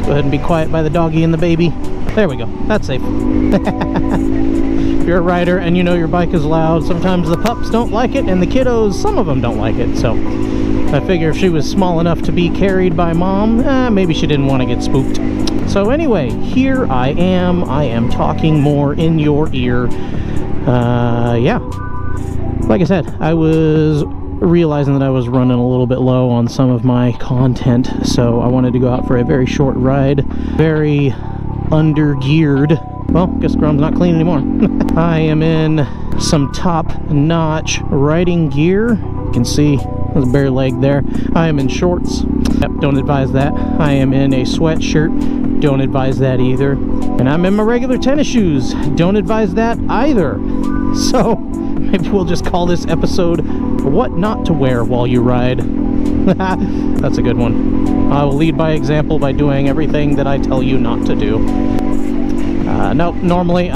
Go ahead and be quiet by the doggy and the baby. There we go. That's safe. If you're a rider and you know your bike is loud, sometimes the pups don't like it, and the kiddos, some of them don't like it. So I figure if she was small enough to be carried by mom, maybe she didn't want to get spooked. So anyway, here I am talking more in your ear. Yeah, like I said, I was realizing that I was running a little bit low on some of my content, so I wanted to go out for a very short ride, very under-geared. Well, guess the ground's not clean anymore. I am in some top-notch riding gear. You can see there's a bare leg there. I am in shorts. Yep, don't advise that. I am in a sweatshirt. Don't advise that either. And I'm in my regular tennis shoes. Don't advise that either. So maybe we'll just call this episode "What Not to Wear While You Ride." That's a good one. I will lead by example by doing everything that I tell you not to do. Nope, normally